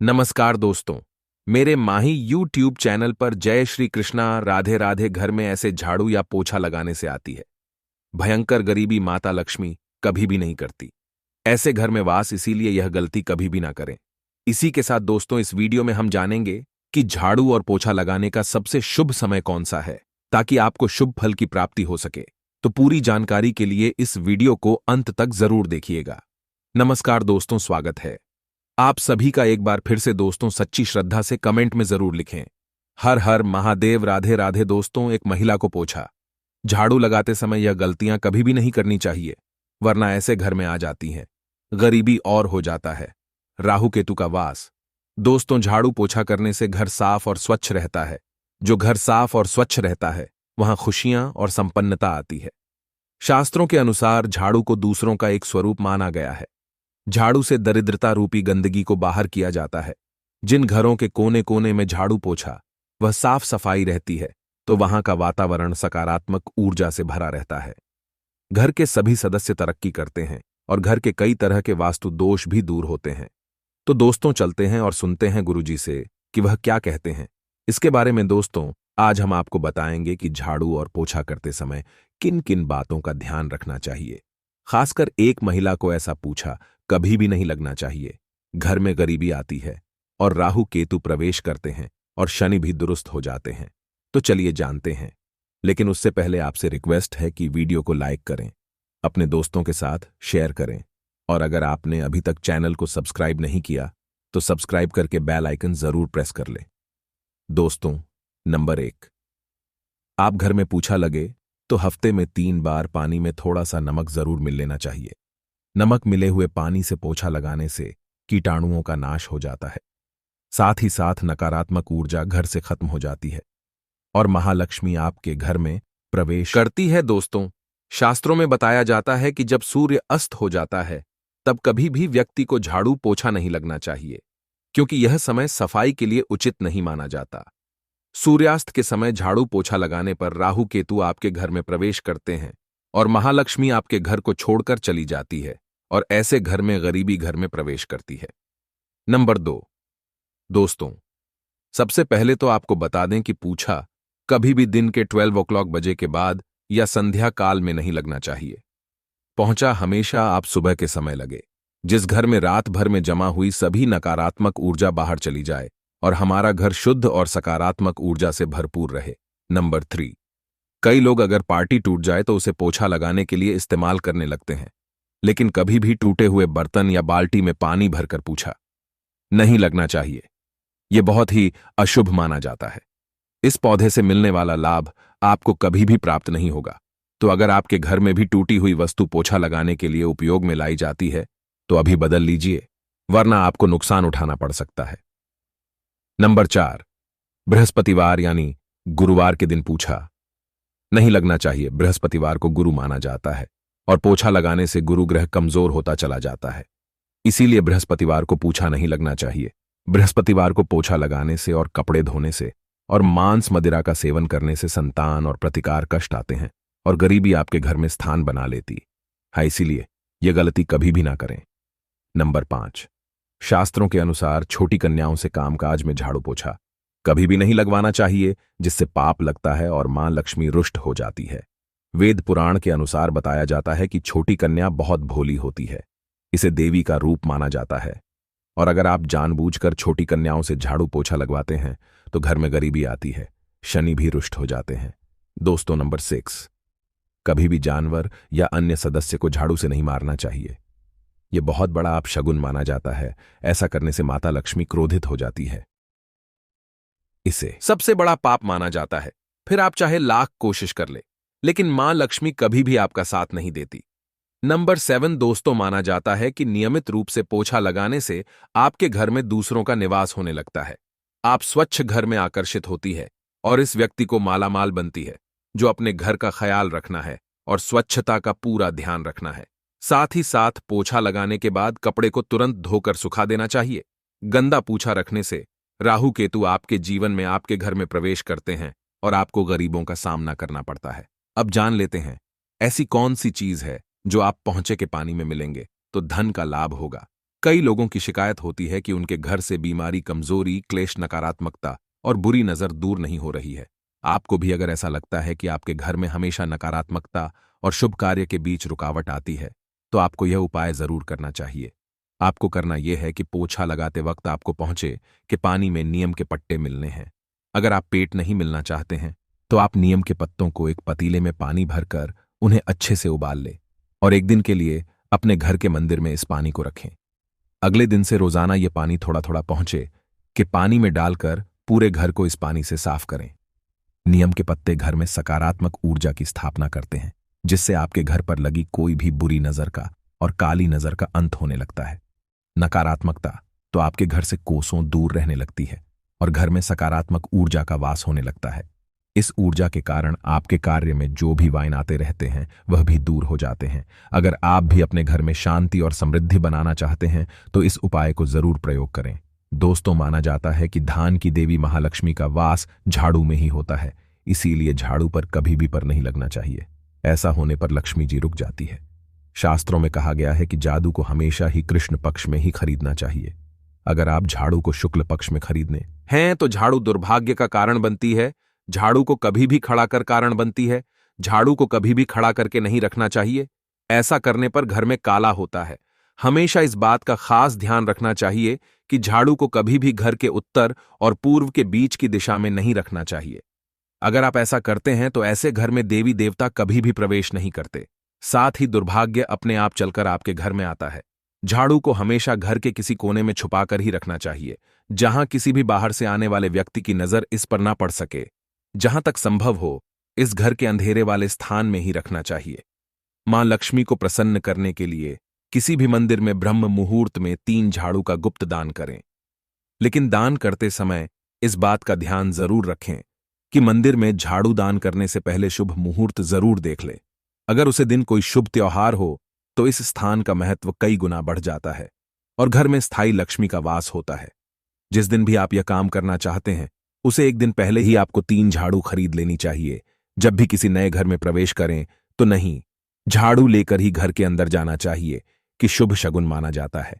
नमस्कार दोस्तों, मेरे माही यूट्यूब चैनल पर जय श्री कृष्णा राधे राधे घर में ऐसे झाड़ू या पोछा लगाने से आती है। भयंकर गरीबी माता लक्ष्मी कभी भी नहीं करती। ऐसे घर में वास, इसीलिए यह गलती कभी भी ना करें। इसी के साथ दोस्तों, इस वीडियो में हम जानेंगे कि झाड़ू और पोछा लगाने का सबसे शुभ समय कौन सा है, ताकि आपको शुभ फल की प्राप्ति हो सके। तो पूरी जानकारी के लिए इस वीडियो को अंत तक जरूर देखिएगा। नमस्कार दोस्तों, स्वागत है आप सभी का एक बार फिर से। दोस्तों, सच्ची श्रद्धा से कमेंट में जरूर लिखें, हर हर महादेव राधे राधे। दोस्तों, एक महिला को पोछा झाड़ू लगाते समय यह गलतियां कभी भी नहीं करनी चाहिए, वरना ऐसे घर में आ जाती हैं। गरीबी और हो जाता है। राहु केतु का वास। दोस्तों, झाड़ू पोछा करने से घर साफ और स्वच्छ रहता है। जो घर साफ और स्वच्छ रहता है, वहां खुशियां और संपन्नता आती है। शास्त्रों के अनुसार झाड़ू को दूसरों का एक स्वरूप माना गया है। झाड़ू से दरिद्रता रूपी गंदगी को बाहर किया जाता है। जिन घरों के कोने कोने में झाड़ू पोछा वह साफ सफाई रहती है, तो वहां का वातावरण सकारात्मक ऊर्जा से भरा रहता है। घर के सभी सदस्य तरक्की करते हैं और घर के कई तरह के वास्तु दोष भी दूर होते हैं। तो दोस्तों, चलते हैं और सुनते हैं गुरुजी से कि वह क्या कहते हैं इसके बारे में। दोस्तों, आज हम आपको बताएंगे कि झाड़ू और पोछा करते समय किन किन बातों का ध्यान रखना चाहिए। खासकर एक महिला को ऐसा पूछा कभी भी नहीं लगना चाहिए। घर में गरीबी आती है और राहु केतु प्रवेश करते हैं और शनि भी दुरुस्त हो जाते हैं। तो चलिए जानते हैं, लेकिन उससे पहले आपसे रिक्वेस्ट है कि वीडियो को लाइक करें, अपने दोस्तों के साथ शेयर करें, और अगर आपने अभी तक चैनल को सब्सक्राइब नहीं किया तो सब्सक्राइब करके बेल आइकन जरूर प्रेस कर लें। दोस्तों, नंबर 1, आप घर में पूछा लगे तो हफ्ते में 3 बार पानी में थोड़ा सा नमक जरूर मिल लेना चाहिए। नमक मिले हुए पानी से पोछा लगाने से कीटाणुओं का नाश हो जाता है। साथ ही साथ नकारात्मक ऊर्जा घर से खत्म हो जाती है और महालक्ष्मी आपके घर में प्रवेश करती है। दोस्तों, शास्त्रों में बताया जाता है कि जब सूर्य अस्त हो जाता है तब कभी भी व्यक्ति को झाड़ू पोछा नहीं लगना चाहिए, क्योंकि यह समय सफाई के लिए उचित नहीं माना जाता। सूर्यास्त के समय झाड़ू पोछा लगाने पर राहु केतु आपके घर में प्रवेश करते हैं और महालक्ष्मी आपके घर को छोड़कर चली जाती है, और ऐसे घर में गरीबी घर में प्रवेश करती है। नंबर 2, दोस्तों, सबसे पहले तो आपको बता दें कि पूछा कभी भी दिन के 12 o'clock बजे के बाद या संध्या काल में नहीं लगना चाहिए। पहुंचा हमेशा आप सुबह के समय लगे, जिस घर में रात भर में जमा हुई सभी नकारात्मक ऊर्जा बाहर चली जाए और हमारा घर शुद्ध और सकारात्मक ऊर्जा से भरपूर रहे। नंबर 3, कई लोग अगर पार्टी टूट जाए तो उसे पोछा लगाने के लिए इस्तेमाल करने लगते हैं, लेकिन कभी भी टूटे हुए बर्तन या बाल्टी में पानी भरकर पूछा नहीं लगना चाहिए। यह बहुत ही अशुभ माना जाता है। इस पौधे से मिलने वाला लाभ आपको कभी भी प्राप्त नहीं होगा। तो अगर आपके घर में भी टूटी हुई वस्तु पोछा लगाने के लिए उपयोग में लाई जाती है तो अभी बदल लीजिए, वरना आपको नुकसान उठाना पड़ सकता है। नंबर 4, बृहस्पतिवार यानी गुरुवार के दिन पूछा नहीं लगना चाहिए। बृहस्पतिवार को गुरु माना जाता है और पोछा लगाने से गुरु ग्रह कमजोर होता चला जाता है। इसीलिए बृहस्पतिवार को पूछा नहीं लगना चाहिए। बृहस्पतिवार को पोछा लगाने से और कपड़े धोने से और मांस मदिरा का सेवन करने से संतान और प्रतिकार कष्ट आते हैं और गरीबी आपके घर में स्थान बना लेती है। इसीलिए यह गलती कभी भी ना करें। नंबर 5, शास्त्रों के अनुसार छोटी कन्याओं से कामकाज में झाड़ू पोछा कभी भी नहीं लगवाना चाहिए, जिससे पाप लगता है और मां लक्ष्मी रुष्ट हो जाती है। वेद पुराण के अनुसार बताया जाता है कि छोटी कन्या बहुत भोली होती है, इसे देवी का रूप माना जाता है, और अगर आप जानबूझकर छोटी कन्याओं से झाड़ू पोछा लगवाते हैं तो घर में गरीबी आती है, शनि भी रुष्ट हो जाते हैं। दोस्तों, नंबर 6, कभी भी जानवर या अन्य सदस्य को झाड़ू से नहीं मारना चाहिए। यह बहुत बड़ा अपशगुन माना जाता है। ऐसा करने से माता लक्ष्मी क्रोधित हो जाती है। इसे सबसे बड़ा पाप माना जाता है। फिर आप चाहे लाख कोशिश कर ले, लेकिन मां लक्ष्मी कभी भी आपका साथ नहीं देती। नंबर 7, दोस्तों, माना जाता है कि नियमित रूप से पोछा लगाने से आपके घर में दूसरों का निवास होने लगता है। आप स्वच्छ घर में आकर्षित होती है और इस व्यक्ति को मालामाल बनती है, जो अपने घर का ख्याल रखना है और स्वच्छता का पूरा ध्यान रखना है। साथ ही साथ पोछा लगाने के बाद कपड़े को तुरंत धोकर सुखा देना चाहिए। गंदा पूछा रखने से राहु केतु आपके जीवन में आपके घर में प्रवेश करते हैं और आपको गरीबों का सामना करना पड़ता है। अब जान लेते हैं ऐसी कौन सी चीज है जो आप पहुंचे के पानी में मिलेंगे तो धन का लाभ होगा, कई लोगों की शिकायत होती है कि उनके घर से बीमारी, कमजोरी, क्लेश, नकारात्मकता और बुरी नजर दूर नहीं हो रही है। आपको भी अगर ऐसा लगता है कि आपके घर में हमेशा नकारात्मकता और शुभ कार्य के बीच रुकावट आती है, तो आपको यह उपाय जरूर करना चाहिए। आपको करना यह है कि पोछा लगाते वक्त आपको पहुंचे कि पानी में नीम के पत्ते मिलने हैं। अगर आप पेट नहीं मिलना चाहते हैं तो आप नीम के पत्तों को एक पतीले में पानी भरकर उन्हें अच्छे से उबाल ले और एक दिन के लिए अपने घर के मंदिर में इस पानी को रखें। अगले दिन से रोजाना ये पानी थोड़ा थोड़ा पहुंचे कि पानी में डालकर पूरे घर को इस पानी से साफ करें। नीम के पत्ते घर में सकारात्मक ऊर्जा की स्थापना करते हैं, जिससे आपके घर पर लगी कोई भी बुरी नजर का और काली नजर का अंत होने लगता है। नकारात्मकता तो आपके घर से कोसों दूर रहने लगती है और घर में सकारात्मक ऊर्जा का वास होने लगता है। इस ऊर्जा के कारण आपके कार्य में जो भी वाइन आते रहते हैं वह भी दूर हो जाते हैं। अगर आप भी अपने घर में शांति और समृद्धि बनाना चाहते हैं तो इस उपाय को जरूर प्रयोग करें। दोस्तों, माना जाता है कि धान की देवी महालक्ष्मी का वास झाड़ू में ही होता है, इसीलिए झाड़ू पर कभी भी पर नहीं लगना चाहिए। ऐसा होने पर लक्ष्मी जी रुक जाती है। शास्त्रों में कहा गया है कि जादू को हमेशा ही कृष्ण पक्ष में ही खरीदना चाहिए। अगर आप झाड़ू को शुक्ल पक्ष में खरीदने हैं तो झाड़ू दुर्भाग्य का कारण बनती है। झाड़ू को कभी भी खड़ा कर कारण बनती है। झाड़ू को कभी भी खड़ा करके नहीं रखना चाहिए। ऐसा करने पर घर में काला होता है। हमेशा इस बात का खास ध्यान रखना चाहिए कि झाड़ू को कभी भी घर के उत्तर और पूर्व के बीच की दिशा में नहीं रखना चाहिए। अगर आप ऐसा करते हैं तो ऐसे घर में देवी देवता कभी भी प्रवेश नहीं करते। साथ ही दुर्भाग्य अपने आप चलकर आपके घर में आता है। झाड़ू को हमेशा घर के किसी कोने में छुपाकर ही रखना चाहिए, जहां किसी भी बाहर से आने वाले व्यक्ति की नजर इस पर ना पड़ सके। जहां तक संभव हो इस घर के अंधेरे वाले स्थान में ही रखना चाहिए। मां लक्ष्मी को प्रसन्न करने के लिए किसी भी मंदिर में ब्रह्म मुहूर्त में 3 झाड़ू का गुप्त दान करें। लेकिन दान करते समय इस बात का ध्यान जरूर रखें कि मंदिर में झाड़ू दान करने से पहले शुभ मुहूर्त जरूर देख ले। अगर उसे दिन कोई शुभ त्योहार हो तो इस स्थान का महत्व कई गुना बढ़ जाता है और घर में स्थायी लक्ष्मी का वास होता है। जिस दिन भी आप यह काम करना चाहते हैं उसे एक दिन पहले ही आपको 3 झाड़ू खरीद लेनी चाहिए। जब भी किसी नए घर में प्रवेश करें तो नहीं, झाड़ू लेकर ही घर के अंदर जाना चाहिए कि शुभ शगुन माना जाता है।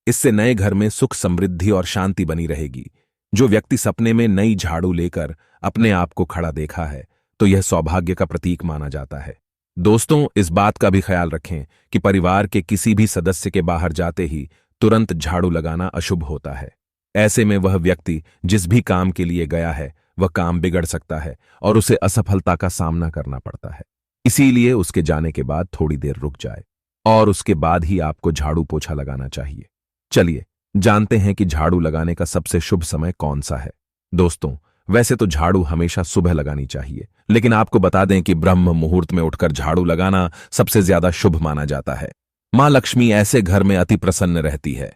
इससे नए घर में सुख, समृद्धि और शांति बनी रहेगी। जो व्यक्ति सपने में नई झाड़ू लेकर अपने आप को खड़ा देखा है तो यह सौभाग्य का प्रतीक माना जाता है। दोस्तों, इस बात का भी ख्याल रखें कि परिवार के किसी भी सदस्य के बाहर जाते ही तुरंत झाड़ू लगाना अशुभ होता है। ऐसे में वह व्यक्ति जिस भी काम के लिए गया है वह काम बिगड़ सकता है और उसे असफलता का सामना करना पड़ता है। इसीलिए उसके जाने के बाद थोड़ी देर रुक जाए और उसके बाद ही आपको झाड़ू पोछा लगाना चाहिए। चलिए जानते हैं कि झाड़ू लगाने का सबसे शुभ समय कौन सा है। दोस्तों, वैसे तो झाड़ू हमेशा सुबह लगानी चाहिए, लेकिन आपको बता दें कि ब्रह्म मुहूर्त में उठकर झाड़ू लगाना सबसे ज्यादा शुभ माना जाता है। मां लक्ष्मी ऐसे घर में अति प्रसन्न रहती है।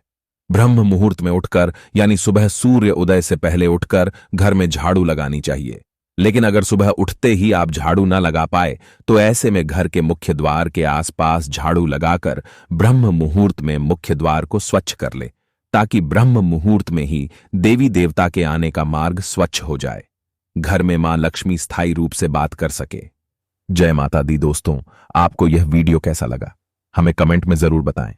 ब्रह्म मुहूर्त में उठकर यानी सुबह सूर्य उदय से पहले उठकर घर में झाड़ू लगानी चाहिए। लेकिन अगर सुबह उठते ही आप झाड़ू न लगा पाए तो ऐसे में घर के मुख्य द्वार के आसपास झाड़ू लगाकर ब्रह्म मुहूर्त में मुख्य द्वार को स्वच्छ कर ले, ताकि ब्रह्म मुहूर्त में ही देवी देवता के आने का मार्ग स्वच्छ हो जाए, घर में मां लक्ष्मी स्थायी रूप से बात कर सके। जय माता दी। दोस्तों, आपको यह वीडियो कैसा लगा हमें कमेंट में जरूर बताएं।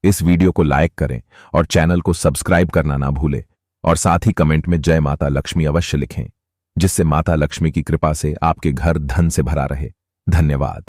इस वीडियो को लाइक करें और चैनल को सब्सक्राइब करना ना भूलें और साथ ही कमेंट में जय माता लक्ष्मी अवश्य लिखें, जिससे माता लक्ष्मी की कृपा से आपके घर धन से भरा रहे। धन्यवाद।